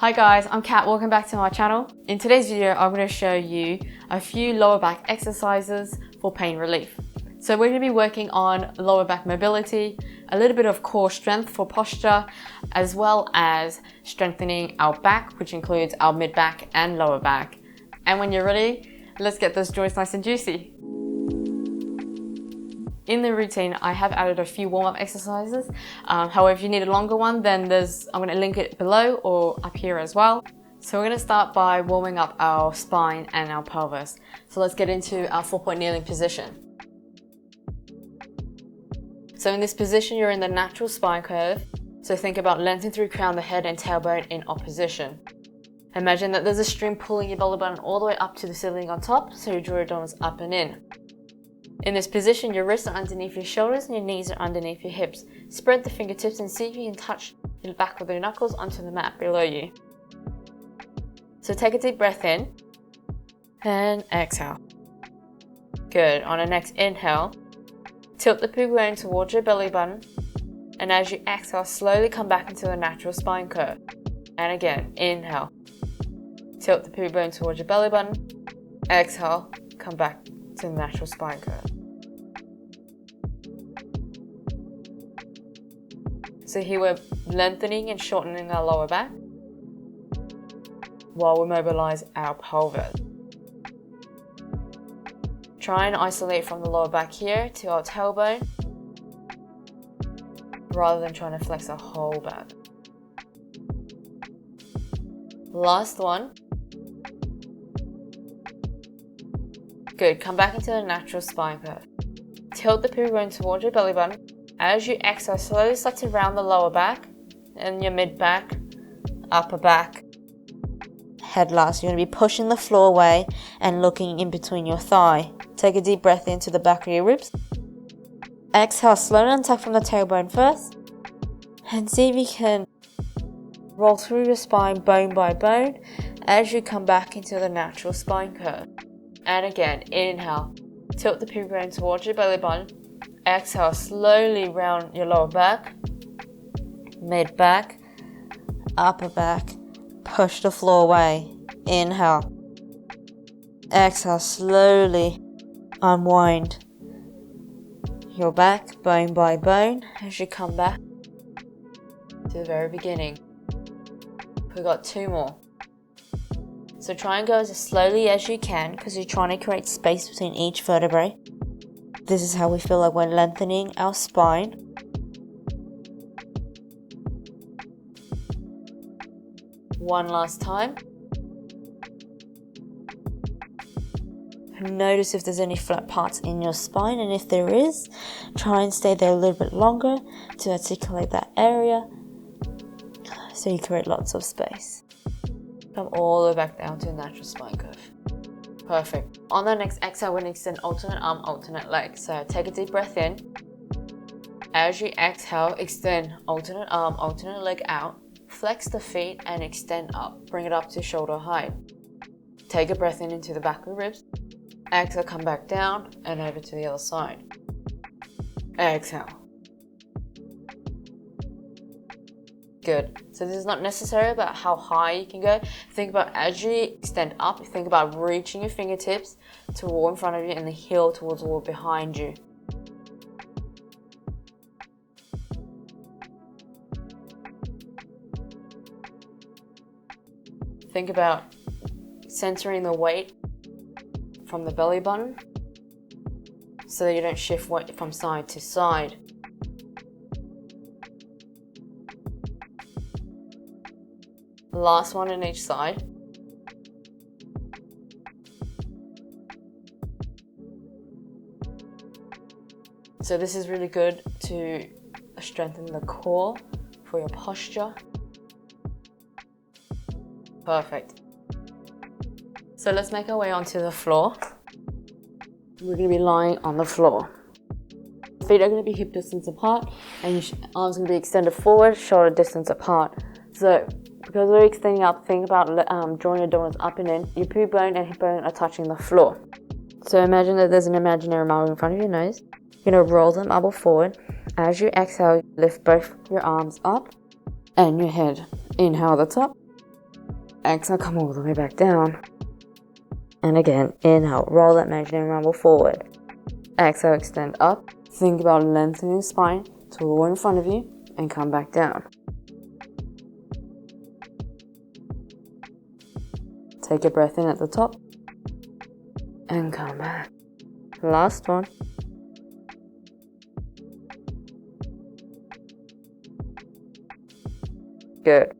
Hi guys, I'm Kat, welcome back to my channel. In today's video, I'm going to show you a few lower back exercises for pain relief. So we're going to be working on lower back mobility, a little bit of core strength for posture, as well as strengthening our back, which includes our mid back and lower back. And when you're ready, let's get those joints nice and juicy. In the routine, I have added a few warm-up exercises. However, if you need a longer one, then I'm going to link it below or up here as well. So we're going to start by warming up our spine and our pelvis. So let's get into our 4-point kneeling position. So in this position, you're in the natural spine curve. So think about lengthening through crown, the head and tailbone in opposition. Imagine that there's a string pulling your belly button all the way up to the ceiling on top, so you draw your abdominals up and in. In this position, your wrists are underneath your shoulders and your knees are underneath your hips. Spread the fingertips and see if you can touch the back of your knuckles onto the mat below you. So take a deep breath in and exhale. Good. On a next inhale, tilt the poo bone towards your belly button, and as you exhale, slowly come back into the natural spine curve. And again, inhale, tilt the poo bone towards your belly button, exhale, come back to the natural spine curve. So here we're lengthening and shortening our lower back while we mobilize our pelvis. Try and isolate from the lower back here to our tailbone rather than trying to flex our whole back. Last one. Good, come back into the natural spine curve. Tilt the poo bone towards your belly button. As you exhale, slowly start to round the lower back and your mid back, upper back. Head last, you're going to be pushing the floor away and looking in between your thigh. Take a deep breath into the back of your ribs. Exhale, slowly untuck from the tailbone first. And see if you can roll through your spine bone by bone as you come back into the natural spine curve. And again, inhale, tilt the poo bone towards your belly button. Exhale, slowly round your lower back, mid back, upper back, push the floor away. Inhale. Exhale, slowly unwind your back bone by bone as you come back to the very beginning. We've got 2 more. So try and go as slowly as you can because you're trying to create space between each vertebrae. This is how we feel like we're lengthening our spine. One last time. Notice if there's any flat parts in your spine, and if there is, try and stay there a little bit longer to articulate that area so you create lots of space. Come all the way back down to the natural spine curve. Perfect. On the next exhale, we're going to extend alternate arm, alternate leg. So take a deep breath in. As you exhale, extend alternate arm, alternate leg out. Flex the feet and extend up. Bring it up to shoulder height. Take a breath in into the back of the ribs. Exhale, come back down and over to the other side. Exhale. Good. So this is not necessary about how high you can go. Think about as you extend up, think about reaching your fingertips to the wall in front of you and the heel towards the wall behind you. Think about centering the weight from the belly button so that you don't shift weight from side to side. Last one on each side. So this is really good to strengthen the core for your posture. Perfect. So let's make our way onto the floor. We're going to be lying on the floor. Feet are going to be hip distance apart and your arms are going to be extended forward, shoulder distance apart. So because we're extending up, think about drawing your abdominals up and in. Your poo bone and hip bone are touching the floor. So imagine that there's an imaginary marble in front of your nose. You're going to roll them up or forward. As you exhale, lift both your arms up and your head. Inhale the top. Exhale, come all the way back down. And again, inhale, roll that imaginary rumble forward. Exhale, extend up. Think about lengthening the spine to the wall in front of you and come back down. Take a breath in at the top and come back. Last one. Good.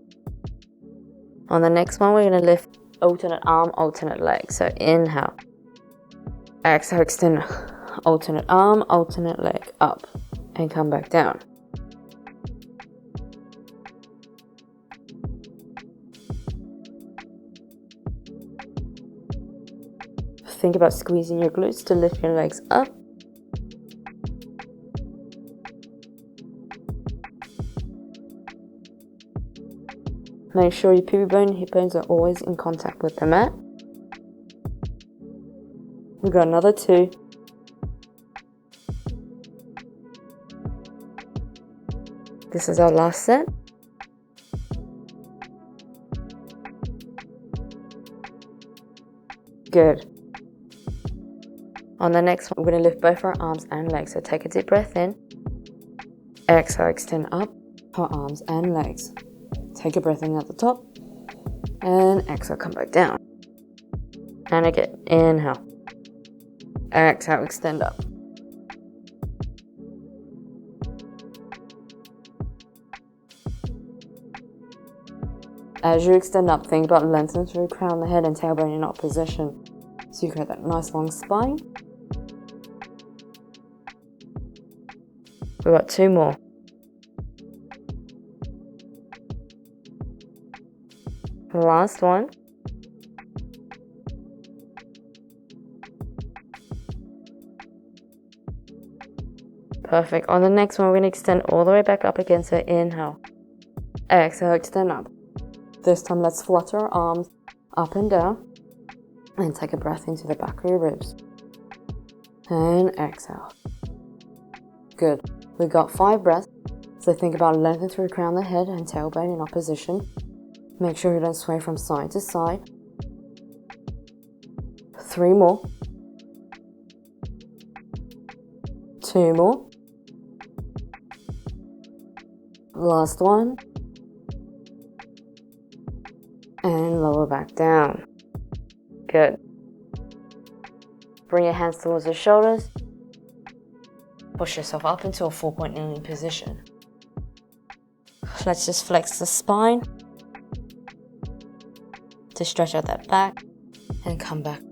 On the next one, we're going to lift alternate arm, alternate leg. So inhale. Exhale, extend alternate arm, alternate leg up and come back down. Think about squeezing your glutes to lift your legs up. Make sure your pubic bone and hip bones are always in contact with the mat. We've got another 2. This is our last set. Good. On the next one, we're going to lift both our arms and legs. So take a deep breath in. Exhale, extend up our arms and legs. Take a breath in at the top. And exhale, come back down. And again, inhale. Exhale, extend up. As you extend up, think about lengthening through the crown, the head, and tailbone in opposition. So you create that nice long spine. We've got 2 more. Last one. Perfect. On the next one, we're going to extend all the way back up again. So inhale. Exhale, extend up. This time, let's flutter our arms up and down. And take a breath into the back of your ribs. And exhale. Good. We've got 5 breaths. So think about lengthening through the crown of the head and tailbone in opposition. Make sure you don't sway from side to side. 3 more. 2 more. Last one. And lower back down. Good. Bring your hands towards the shoulders. Push yourself up into a 4-point kneeling position. Let's just flex the spine to stretch out that back and come back.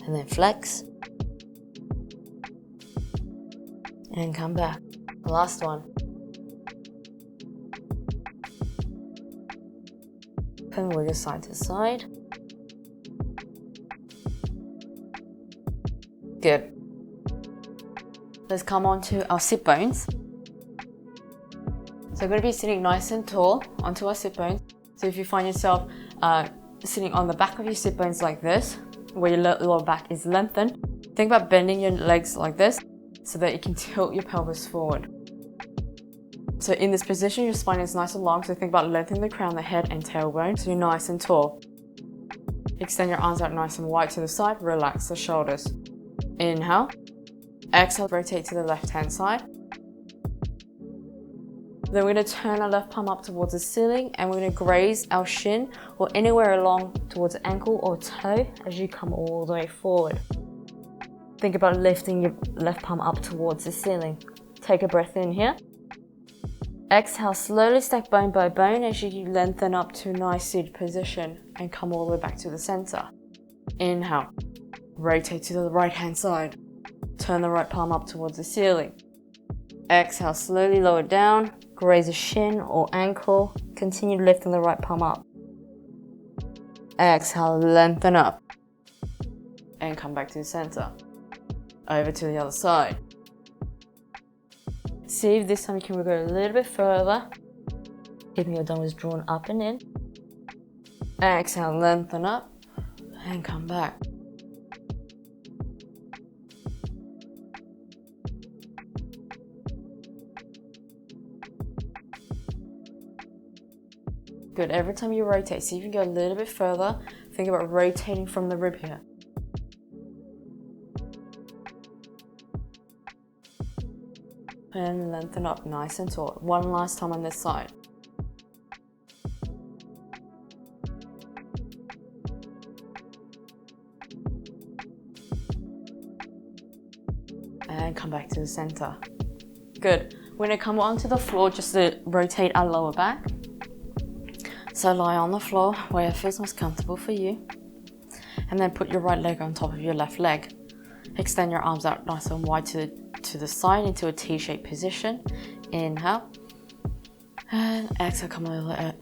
And then flex and come back. Last one. And wiggle side to side. Good. Let's come on to our sit bones. So we're going to be sitting nice and tall onto our sit bones. So if you find yourself sitting on the back of your sit bones like this, where your lower back is lengthened, think about bending your legs like this so that you can tilt your pelvis forward. So in this position, your spine is nice and long, so think about lengthening the crown, the head and tailbone so you're nice and tall. Extend your arms out nice and wide to the side, relax the shoulders. Inhale. Exhale, rotate to the left-hand side. Then we're going to turn our left palm up towards the ceiling and we're going to graze our shin or anywhere along towards the ankle or toe as you come all the way forward. Think about lifting your left palm up towards the ceiling. Take a breath in here. Exhale, slowly stack bone by bone as you lengthen up to a nice seated position and come all the way back to the center. Inhale. Rotate to the right-hand side. Turn the right palm up towards the ceiling. Exhale, slowly lower down, graze a shin or ankle. Continue lifting the right palm up. Exhale, lengthen up. And come back to the center. Over to the other side. See if this time you can go a little bit further. Keeping your dumbbells drawn up and in. Exhale, lengthen up. And come back. Good, every time you rotate, see if you can go a little bit further. Think about rotating from the rib here. And lengthen up nice and taut. One last time on this side. And come back to the center. Good. We're gonna come onto the floor just to rotate our lower back. So lie on the floor where it feels most comfortable for you. And then put your right leg on top of your left leg. Extend your arms out nice and wide to the side into a T-shaped position. Inhale. And exhale, come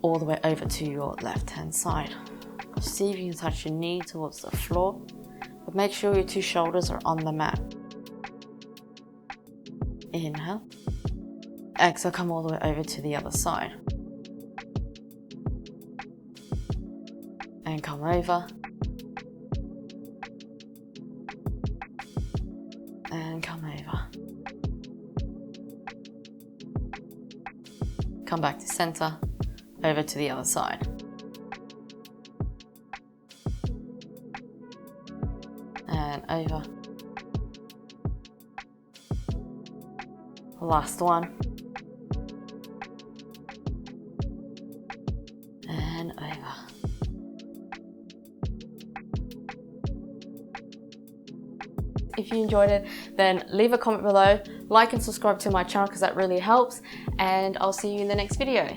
all the way over to your left hand side. See if you can touch your knee towards the floor. But make sure your two shoulders are on the mat. Inhale. Exhale, come all the way over to the other side. And come over. And come over. Come back to center, over to the other side. And over. Last one. And over. If you enjoyed it, then leave a comment below, like and subscribe to my channel because that really helps, and I'll see you in the next video.